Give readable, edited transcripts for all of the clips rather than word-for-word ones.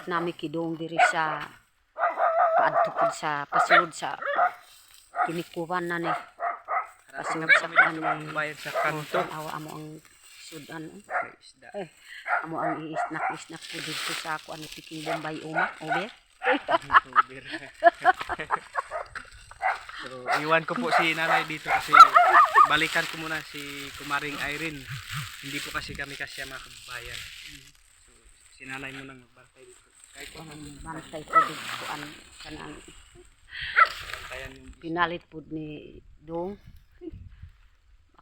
Balik namin kidong diri sa paadtupod sa pasulod sa kinikuban na ni. Pasulod sa kanan bayad sa kanto. awa amo ang sudan. May isda. Amo ang iisnak po dito sa ako ano tiking Bombay uma. Obe. Tuber. So, iwan ko po si nanay dito kasi balikan ko muna si Kumaring Irene. Hindi po kasi kami kasya mga kababayan. So, si nanay mo nang magbantay dito. Kahit po Ang bantay po dito an kanang bantayan yung pinalit po ni Dong.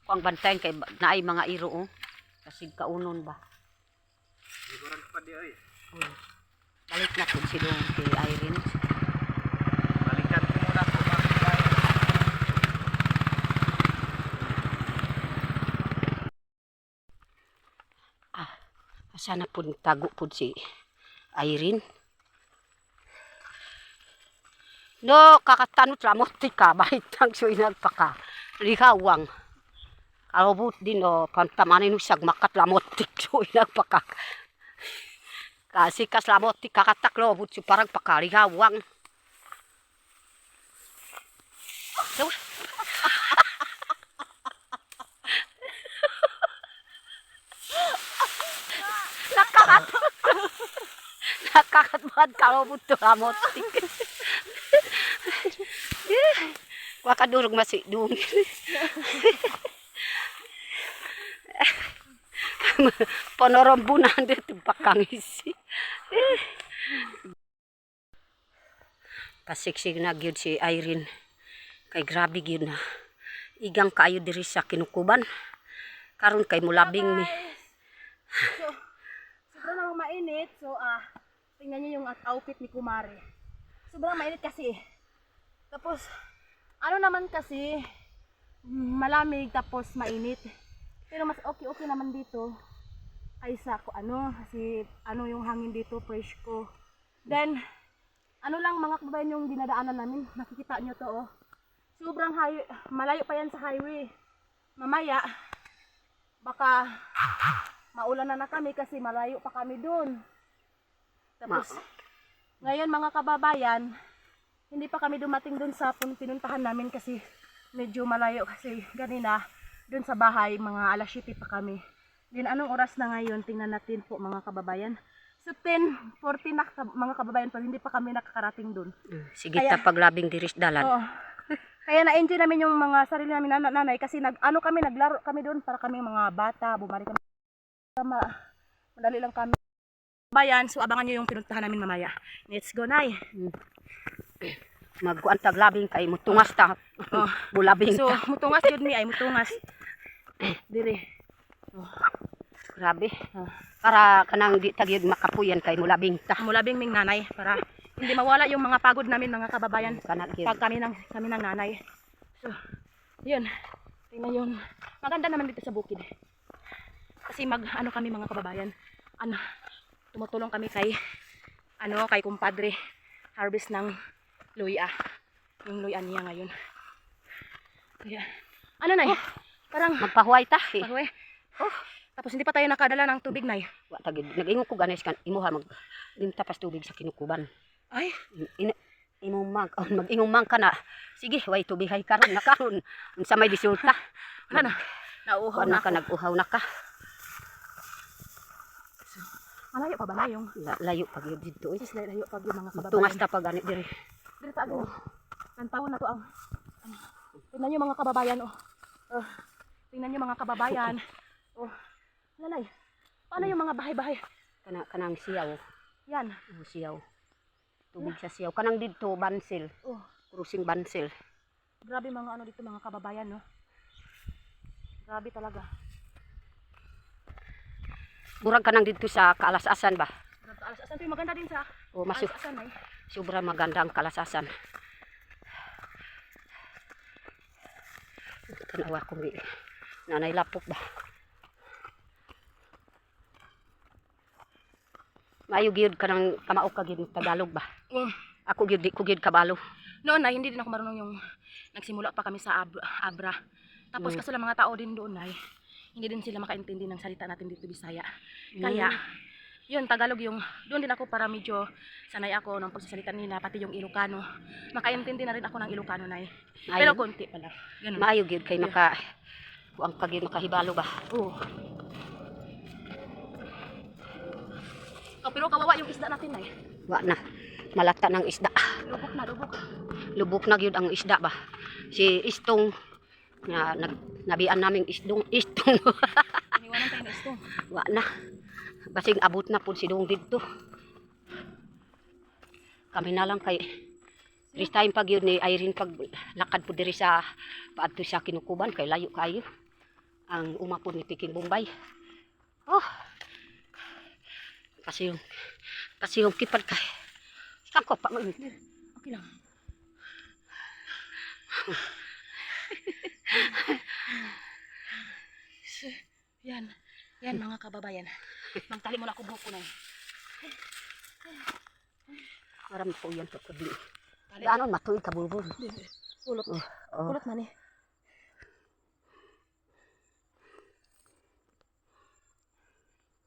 Ako ang bantayan kay naay mga iro oh. Kasi kaunon ba. liguran pa di ay. Balik na po si Dong kay Irene. Balikan ko muna po mga kababayan. Sana po tago po si Irene. No, kakatanot lamot ka, bahit ang suinag pa ka. Lihawang. Kalobot din o, pantamanin mo siyag makat lamot suinag pa ka. Kasi kas lamot kakataklo, but si parang pa ka, lihawang. So, nakakatbad kalobot to lamot. Wakadurog masidung. Panorombunan dito pakangisi. Pasiksig na gyud si Irene. Kay grabe gyud na. Igang kayo diri sa kinukuban. Karon kay mulabing ni. So, sobrang namang mainit. So, tingnan niyo yung outfit ni Kumare. Sobrang mainit kasi. Tapos, ano naman kasi, malamig tapos mainit. Pero mas okay naman dito kaysa ko kasi yung hangin dito, fresh ko. Then, ano lang mga kababayan yung dinadaanan namin, nakikita nyo to oh. Sobrang malayo pa yan sa highway. Mamaya, baka maulan na kami kasi malayo pa kami dun. Tapos, ngayon mga kababayan, hindi pa kami dumating dun sa pinuntahan namin kasi medyo malayo kasi ganina dun sa bahay mga alas 7 pa kami. Then anong oras na ngayon? Tingnan natin po mga kababayan. So 10:40 na mga kababayan pa hindi pa kami nakakarating dun. Sige ta paglabing diri sa dalan. Oo. Kaya na-enjoy namin yung mga sarili namin nanay kasi naglaro kami dun para kami mga bata, bumalik kami. Madali lang kami. Bayan, so abangan nyo yung pinuntahan namin mamaya. Let's go, Nay. Magkuan taglabing kay mutungas ta. Bulabing So, ta. mutungas yun ni ay mutungas. Dire. Grabe. Para kanang di tagyud makapuyan kay mulabing ta. Mulabing ming nanay para hindi mawala yung mga pagod namin mga kababayan Kana gyud. pag kami ng nanay. So, yun. Tingnan yun. Maganda naman dito sa bukid. Kasi kami mga kababayan. Tumutulong kami kay kumpadre harvest ng luya. Yung luya niya ngayon. Kaya, Nay? Parang Magpahuway ta. pagwe. Tapos hindi pa tayo nakadala ng tubig, Nay. Wa tagid nag-ingon ko ganis kan imuha mag limta pas tubig sa kinukuban. Ay, Mag-ingong man ka na. Sige, way tubig hay karon na karon. Unsa may resulta? ano na? Nauuhaw Wala na ka ako. nag-uhaw na ka. Malayo pa ba na yung Layo pag yun dito. sis layo pag yung mga kababayan. Tungas ta pag ganit diri. Dito tago. Tantaw na to ang tingnan nyo mga kababayan tingnan nyo mga kababayan. Nanay, paano yung mga bahay-bahay? Kanang siyaw. Yan. Siyaw. Tubig sa siyaw. Kanang dito Bansil. Cruising Bansil. Grabe mga dito mga kababayan, no? Grabe talaga. Murag kanang dito sa Kaalasasan ba? Asan to yung maganda din sa Masuk. asan ay? Sobra maganda ang Kalasasan. Tanawa ko ni nanay lapok ba? Mayo gyud kanang kamao ka gyud Tagalog ba? Ako gyud di ko gyud kabalo. Noon na hindi din ako marunong yung nagsimula pa kami sa Abra. Tapos kasi lang mga tao din doon ay hindi din sila makaintindi ng salita natin dito Bisaya. Kaya yun, Tagalog yung, doon din ako para medyo sanay ako ng pagsasalita nila, pati yung Ilocano. Makaintindi na rin ako ng Ilocano na Pero Maayo. konti pala. Ganun. Maayo gyud kay maka kuang pag makahibalo ba. Oo. Oh, pero kawawa yung isda natin na Wa na. Malata ng isda. Lubok na, lubok. Lubok na gyud ang isda ba. Si Istong nga nabian naming istong. Iniwanan tayo na istong. Wa na. Basing abot na pud si Dong didto. Kami na lang kay first time pag yun ni Irene pag lakad po diri sa paadto sa Kinukuban kay layo kayo. Ang umapod ni Piking Bombay. Oh. Kasi yung kipad kay. Kako pa mo. Okay lang. Yan. Yan mga kababayan. Magtali mo na ako buko na Maram po yan sa kudi. Tali. Ano matuig ka bulbul. Kulot. Oh. Kulot man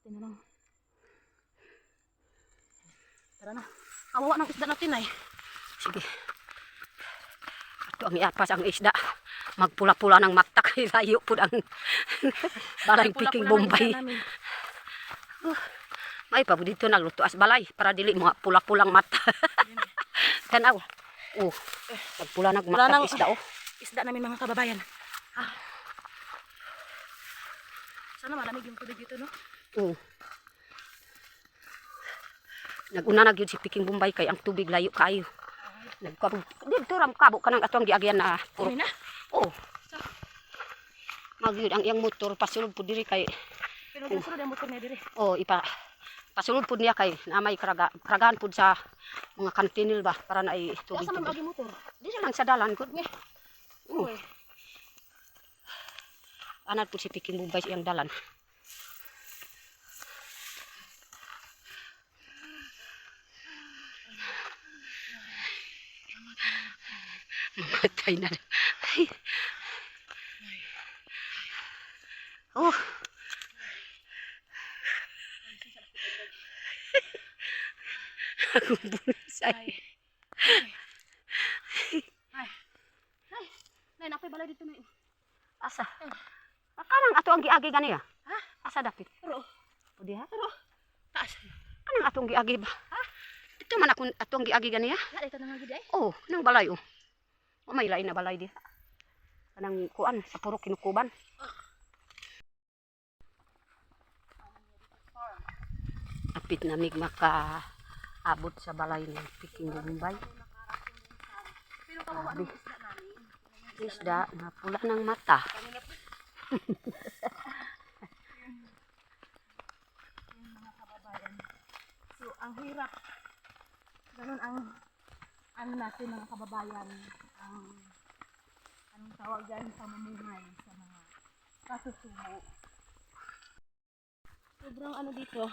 Tingnan lang. Tara na. Kawawa ng isda natin Sige. Ato ang iapas ang isda. Magpula-pula ng mata kay layo po ang barang Piking Bombay. May pa dito nagluto as balay para dili mga pula-pulang mata. Tanaw. Oh. Pagpula nag Wala mata nang- isda oh. Isda namin mga kababayan. Sana malamig yung tubig dito, no? Oh. Naguna na gyud si Piking Bombay kay ang tubig layo kayo. Nagkabog. Dito ram kabo kanang atong giagyan na puro. Kami na. Oh. Magyud ang iyang motor pasulod pud diri kay Pero yung sunod ang motor niya dire. oh pasulod pud niya kay namay karagaan pud sa mga kantinil ba para na ay tubig. Asa man agi motor? Di lang sa dalan gud. Uy. Anad pud si Piking Bombay sa iyang dalan. Matay na. Ay. Oh. Ako bunsay. Ay. Nay, napay balay dito na. Asa? Kanang ato ang giagi gani ah. Ha? Asa dapit? Pero, O diha? taas. Kanang atong giagi ba? Ha? Dito man ako atong giagi gani ah. Nga, dito na nga gid ay. Oh, nang balay oh. O may lain na balay di. Kanang kuan sa puro Kinukuban. Apit na mig maka abot sa balay ng Piking Bombay. Pero kawawa ng isda namin. Isda na pula ng mata. Mga kababayan. So, ang hirap. Ganun ang ano natin mga kababayan. Ang anong tawag dyan, pamumuhay sa mga kasusubo. Sobrang ano dito.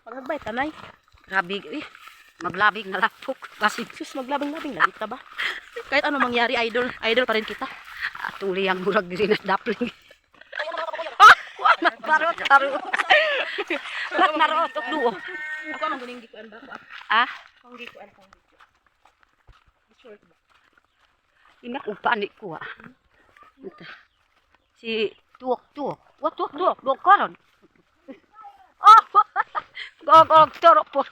Pagagbay, tanay. Grabe eh. Maglabig na lapok. Basig. Sus, maglabing-labing lagi ka ba? Kahit ano mangyari, idol pa rin kita. Atong liyang murag diri na dapling. Ayan na mga kababayan. Nagbarot-taro. Narotok duo. Ako ang guling gikuan ba? Ah, Ang gikuan ko. Short ba? ina upani ko ah. Si tuok. What tuok? Tuok karon. Oh, gogog toro po.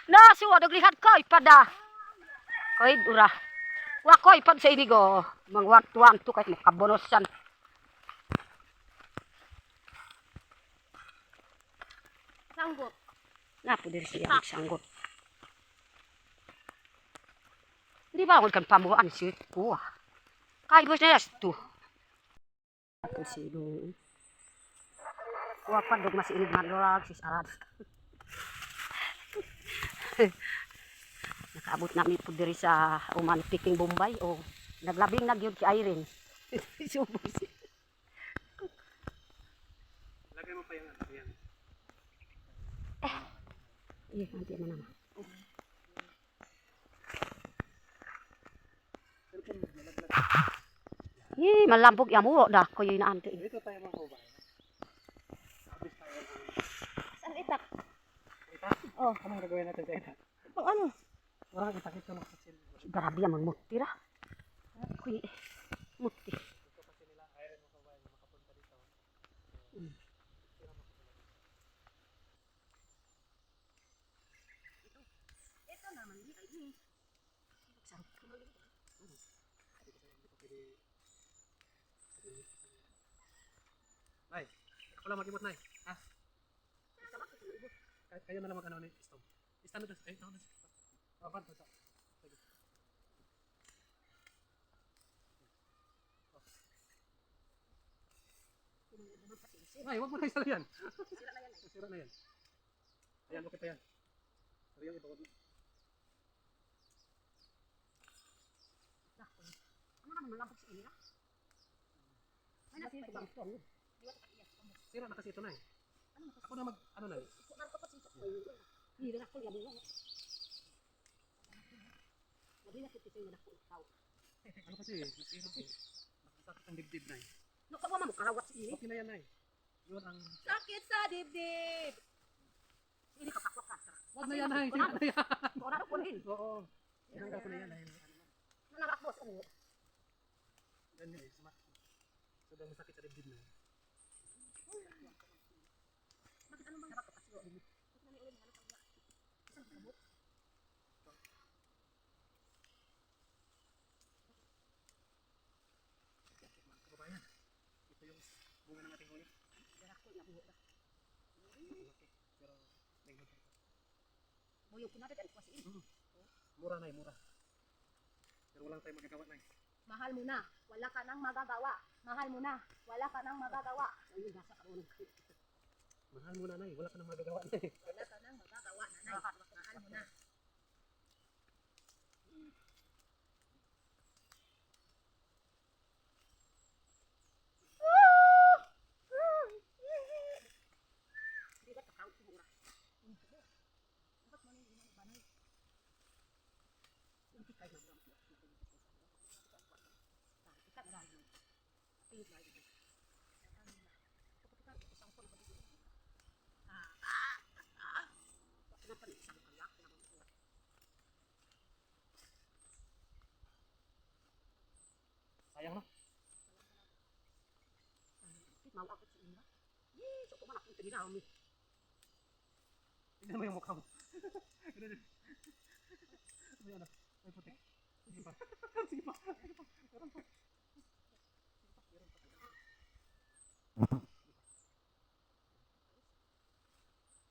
Na suwa daglihat koy pada. Koy dura. Wa koy pag sa inigo. Mangwat-wan to kay makabonosan. Sanggot. Na po diri siya sanggot. Di ba ako kan pamuan si kuha. Kay bos na yasto. Ako si do. Kuha pa dog mas inig malulag si sarad. Nakaabot namin po diri sa uman Piking Bombay o naglabing na gyud si Irene. Subos. Lagay mo pa yung ano yan. Iya, nanti mana nama. Malambog ya mo dah ko yun ante. Dito tayo mga kababayan. Abis tayo ng Saan itak? itak. Oh, Anong gagawin natin sa itak? pang ano? Parang itak ito ng kasil. Grabe yaman muti ra. Kuy muti. Gusto kasi nila iron mga kababayan na makapunta dito. Ito naman, di kayo. Nay, ako lang mag-ibot, Nay. Ha? Kayo na lang mag-ano ni Stone. Stand na doon. Ito na. Papan to. Sige. Nay, wag mo na isala yan. Sira na yan. Ayan, okay pa yan. Pero yung iba, wag na. Ano naman malambog sa inyo? Ay nasi ko bang tong. Sira na kasi ito, Nay. Ako na ano, Nay. Hindi na ko ya mo. Hindi na kita yung nako tao. Ano kasi, sira eh. Nakasakit ang dibdib, Nay. No kawa mo karawat sa inyo. Okay na yan, Nay. Yun ang... Sakit sa dibdib! Hindi ka pakwak ka. Wag na yan, Nay. Sira na yan. Ko na ko rin. Oo. Tinanggal ko na yan, Nay. Nanakak mo sa inyo. Ganyan eh. Sobrang masakit sa dibdib, Nay. Bakit ano bang nakakapasyo din? Mga kababayan, ito yung bunga ng ating huli. Pero, nagmag Boyo ko na rin kasi. mura, Nay, mura. Pero walang tayo magagawa, Nay. Mahal mo na, wala ka nang magagawa. Mahal mo na, wala ka nang magagawa. Ayun gasa ka mo. Mahal mo na, Nay. Wala ka nang magagawa, Nay. Wala ka nang magagawa, nanay. Mahal mo na. Hindi ba takaw mura? Hindi kayo na. Sayang, no? Mau ako sa inyo. So kumanak yung tiniraw mo. Tignan mo yung mukha mo. Ganun. May ano? May putik. Sige pa. Sige pa. Meron pa.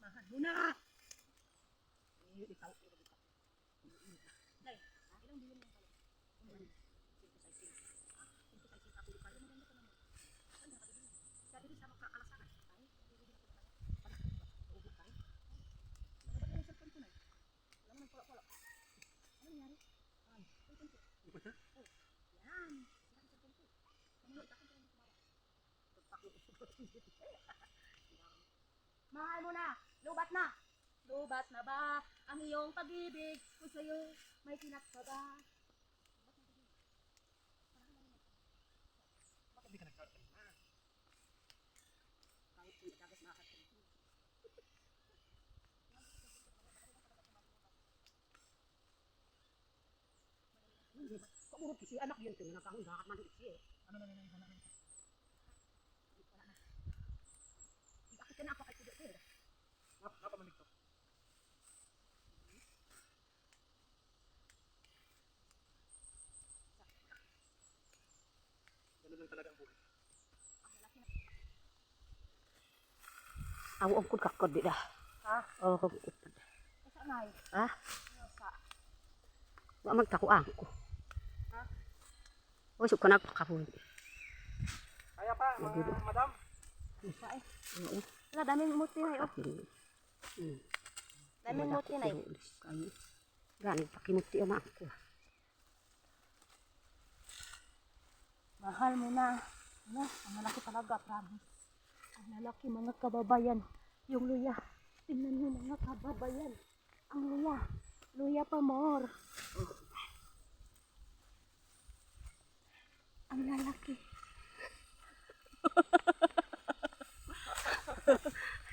Mahal mo na. Ikaw. Day, ilang bilyon lang pala. Sabi rin sa makakalasangan. Alam mo nang pula-pula. Ano nangyari? Ay, yan. Mahal mo na. Lubat na. Lubat na ba ang iyong pag-ibig kung sa'yo may kinakta ba? Bakit di ka nag-start? Kahit kung itagas makakasal. Kamurot kasi anak yun ito. Nakahundakat man ito siya. Ano na nila yung hanapin? Bakit ka na ako kay Kuya Sir? Napamalig to. Ganun lang talaga ang buhay. Ako ang kudkakod di dah. Ha? Oo, kung Asa na eh? ha? Asa? Wa man takuan ko. Ha? O so kana kapun. Kaya pa, mga madam. Asa eh? Oo. Wala, daming muti na eh. Oh. Daming muti na eh. Kayo. Gani pakimuti ama ko. Mahal mo na. Ano? Ang malaki talaga, promise. Ang lalaki, mga kababayan. Yung luya. Tingnan niyo mga kababayan. Ang luya. Luya pa more. ang lalaki.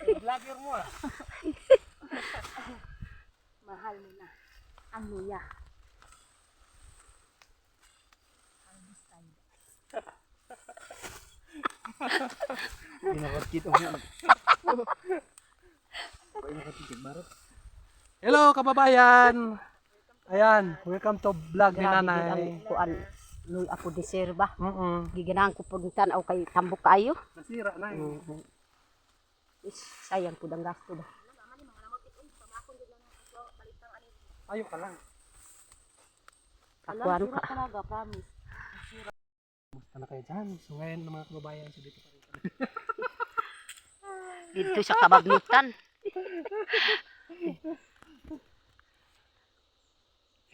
Vlogger mo ah. Mahal mo na ang luya. Ang bistay. Pinakakita mo yan. Hello kababayan! Ayan, welcome to vlog ni Grabe Nanay. ang kuan luy ako deserba. Mm-mm. Giganahan ko pud tan-aw kay tambok kayo. Nasira na yun. Is sayang pud ang gasto ba. Ayaw ka lang. Kakuan ka. Talaga, promise. Basta na kayo dyan. So ngayon mga kababayan, so dito pa rin kami. Dito sa kabagnutan.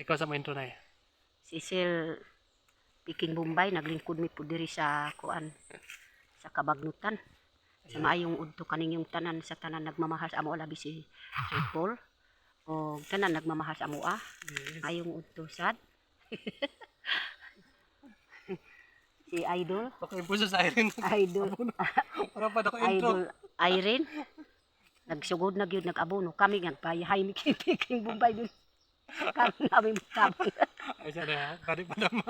Ikaw sa mo intro na eh. Cecil Piking Bombay naglingkod mi pud diri sa kuan sa kabagnutan. Sa maayong udto kaning yung tanan sa tanan nagmamahal sa amo labi si Sir Paul. O tanan nagmamahal sa amo ayong udto sad. Si Idol, Baka yung puso sa Irene. Idol, Para pa ako intro. Idol Irene. Nagsugod na gyud nag-abono kami nga payahay mi kay Piking Bombay dun. Kami namin tabang. Ay siya na, kari pa naman.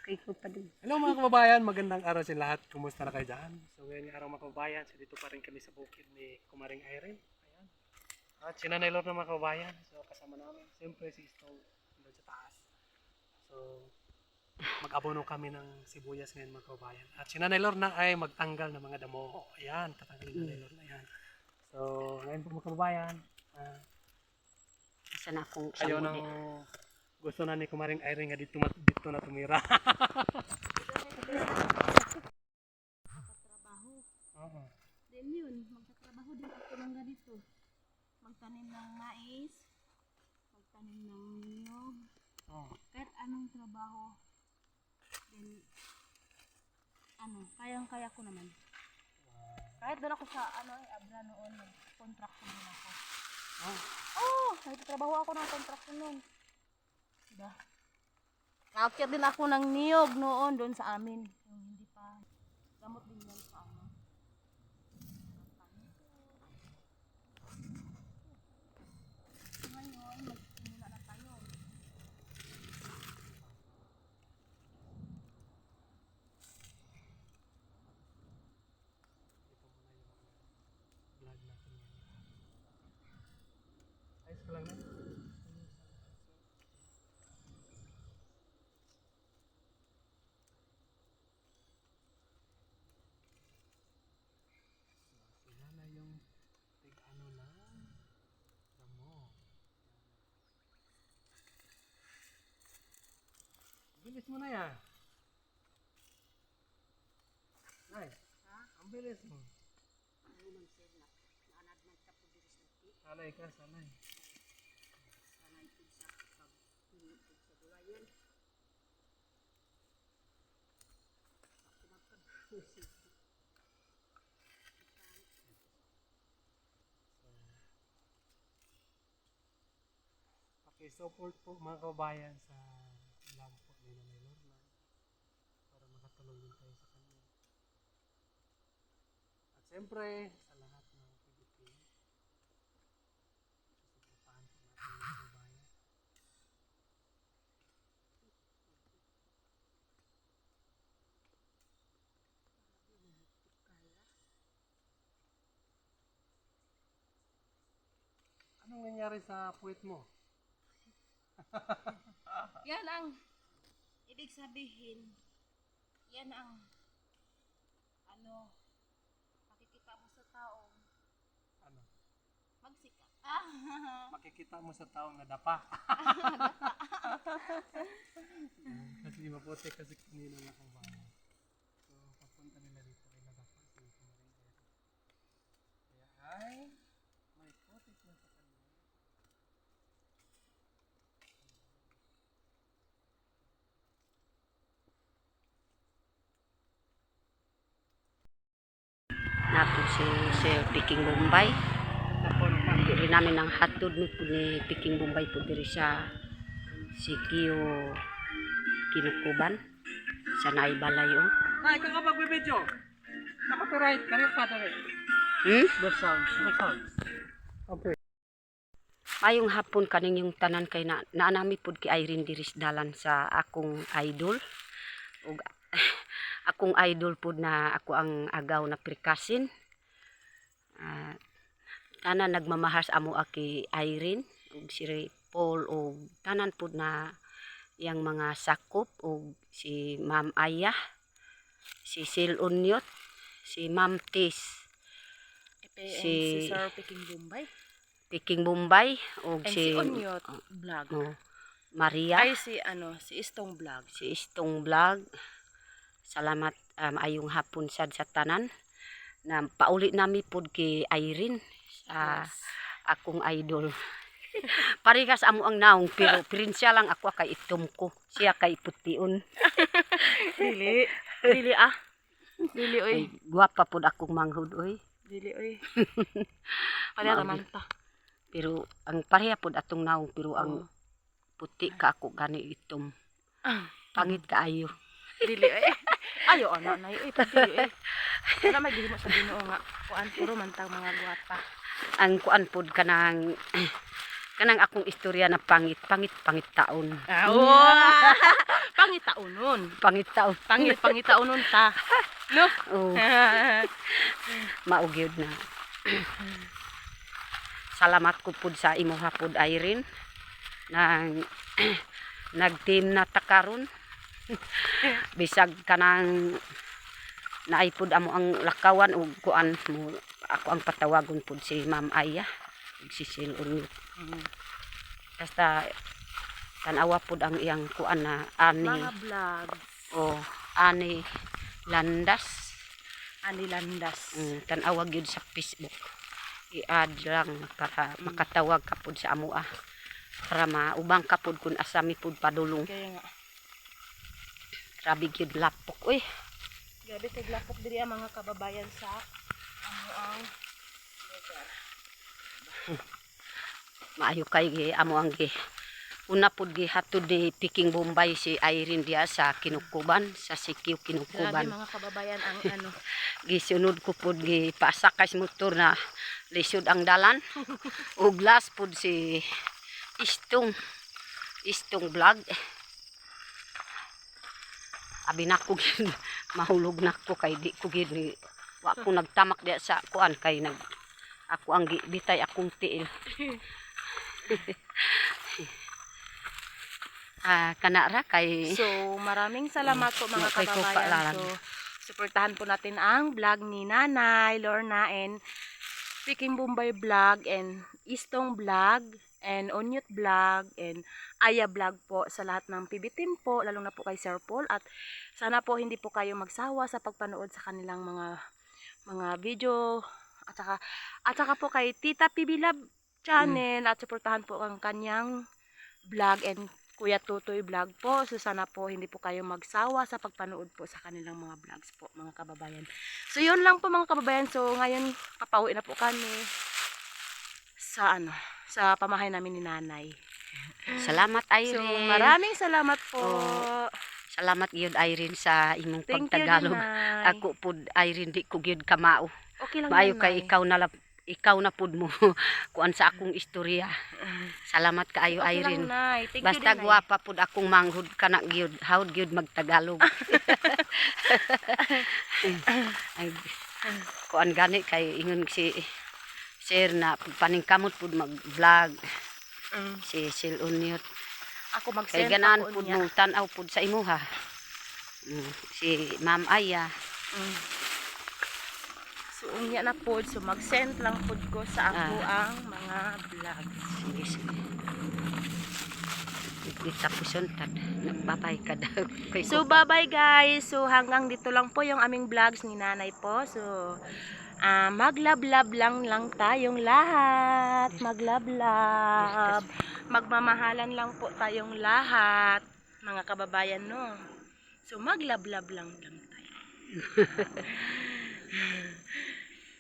Kay ko pa dun. Hello mga kababayan, magandang araw sa lahat. Kumusta na kayo dyan? So ngayon yung araw mga kababayan, so dito pa rin kami sa bukid ni Kumaring Irene. Ayan. At si Nanay Lord ng mga kababayan. So kasama namin, siyempre si Stone doon sa taas. So mag-abono kami ng sibuyas ngayon mga kababayan. At si Nanay Lord na ay magtanggal ng mga damo. Ayan, tatanggalin ni Nanay Lord na yan. So ngayon po mga kababayan, Isa na akong ayaw sangguni. nang gusto na ni Kumaring Irene nga dito na tumira. Trabaho. Oo. Then yun, magtatrabaho din ako ng ganito. Magtanim ng mais, magtanim ng niyog, Oo. kahit anong trabaho. Then, kayang-kaya ko naman. Kahit doon ako sa, Abra noon, nag-contraction din ako. Nagtatrabaho ako ng contraction noon. Diba? Nakakyat din ako ng niyog noon doon sa amin. Yung hindi pa, gamot din yan sa amin. Ngayon, magsimula na tayo. Vlog natin yan. Ayos ka lang na. Sila na yung tig-ano na damo. Bilis mo na yan. Ay, ang bilis mo. Sanay ka, sanay. Support po mga kababayan sa vlog po ni Nanay Lorna para makatulong din tayo sa kanya. At siyempre, sa lahat ng Pilipino, susuportahan po natin mga kababayan. Anong nangyari sa puwit mo? Yan ang ibig sabihin. Yan ang makikita mo sa taong Ano? magsikat. Makikita mo sa taong nadapa. Kasi maputi kasi kanina mga kababayan. So, papunta nila dito ay nadapa si Kumaring Irene. Kaya ay may putik na sa kanila. Nato si Sir Piking Bombay. Diri namin ang hotdog ni Piking Bombay po diri sa Sikio Kinukuban. sa naibalay oh. Nay, ikaw ka magbibidyo. Naka-copyright, kanya ka rin. Good sound. Okay. Mayong hapon kaning yung tanan kay naanami pud ki Irene diris dalan sa akong idol. Ug akong idol pud na ako ang agaw na prikasin. Tanan nagmamahal sa amo aki Irene ug si Paul ug tanan pud na yang mga sakop ug si Ma'am Aya, si Sil Unyot, si Ma'am Tis, Si Sir Peking Bombay. ug And si si Onyot Vlog. Maria, Ay, si Istong Vlog. si Istong Vlog. Salamat ayong hapon sad sa tanan na pauli nami pud kay Irene sa akong idol. Parehas amo ang naong pero prinsya lang ako kay itom ko. Siya kay pution. Dili oy. Ay, guwapa pud akong manghud oy. Dili oy. Pareha naman ta. Pero ang pareha pud atong naong pero ang puti ka ako gani itom. Pangit kaayo. Dili oy. Ayo ana nay oy dili oy. Wala magihimo sa Ginoo nga kuan puro man tang mga guwapa. Ang kuan pud kanang akong istorya na pangit taon. Pangitaunon. Pangit taon. Pangitaunon ta. No? Oh, maugyod na. Salamat ko pud sa imo hapod Irene nang nag-team na takaron. Bisag kanang naipod amo ang lakawan ug kuan mo ako ang patawagon pud si Ma'am Aya ug si Sil Unyot. Basta tanawa pud ang iyang kuan na ani Mga vlogs. ani landas. Ani landas. Tanawa gyud sa Facebook. I-add lang para makatawag ka pud sa amo para maubang ka pud kun asami pud padulong. Kaya nga. Grabe gyud lapok oy. Grabe kay lapok diri ang mga kababayan sa amo ang lugar. Maayo kay amo ang una pud gihatod ni Peking Bombay si Irene dia sa Kinukuban, sa Sikiw Grabe Kinukuban. mga kababayan ang ano. Gisunod ko pud gipasakay sa motor na lisod ang dalan. Ug last pud si Istong Vlog. Abi na ko gid mahulog na ko kay di ko gid wa ko nagtamak diya sa kuan kay ako ang bitay akong tiil. Kanara kay So, maraming salamat po mga kay ko kababayan. paalala. So, suportahan po natin ang vlog ni Nanay Lorna and Peking Bombay Vlog and Istong Vlog and Onyot Vlog and Aya Vlog po sa lahat ng PB team po, lalo na po kay Sir Paul, at sana po hindi po kayo magsawa sa pagpanood sa kanilang mga video at saka po kay Tita PB Love channel at suportahan po ang kanyang vlog and Kuya Tutoy Vlog po. So sana po hindi po kayo magsawa sa pagpanood po sa kanilang mga vlogs po mga kababayan. So yun lang po mga kababayan. So ngayon papauwi na po kami sa pamahay namin ni Nanay. salamat So Irene. maraming salamat po. Salamat gyud Irene sa imong Thank you, pagtagalog. Nanay. Ako pud Irene di ko gyud kamao. Okay lang Maayo yan, kay Nay. ikaw na pud mo kuan sa akong istorya. Salamat kaayo Okay lang, Irene. Nay. Thank you Basta din, Nay. guwapa pud akong manghud kana gyud, hawd gyud magtagalog. Ay, kuan gani kay ingon si Sir na paningkamot pud mag-vlog si Sil Unyot. Ako Kay mag-send ganan ako pud niya. mo tan-aw pud sa imuha. Si Ma'am Aya. So unya na po, so mag-send lang po ko sa ako ang mga vlog. Sige, sige. Tapuson tad nagbabay ka daw. So bye-bye guys. So hanggang dito lang po yung aming vlogs ni Nanay po. So mag-love-love lang tayong lahat. Mag-love-love. Magmamahalan lang po tayong lahat, mga kababayan, no. So mag-love-love lang tayo.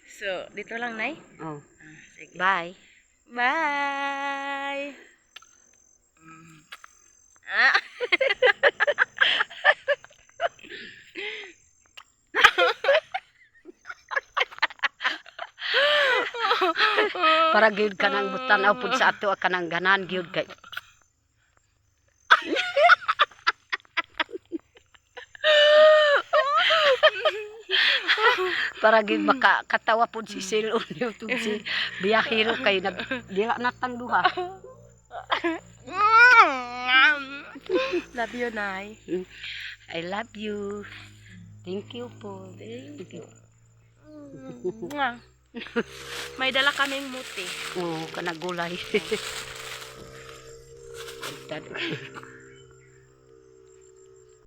So dito lang, Nay. Oh. Sige. Bye. Bye. Para gyud kanang butanaw pud sa ato kanang ganan gyud kay. Para gyud makakatawa pud si Silon YouTube si biyahero kay nag dila natang duha. Love you, Nay. I love you. Thank you po. Thank you. May dala kaming muti. Oh, kanang gulay.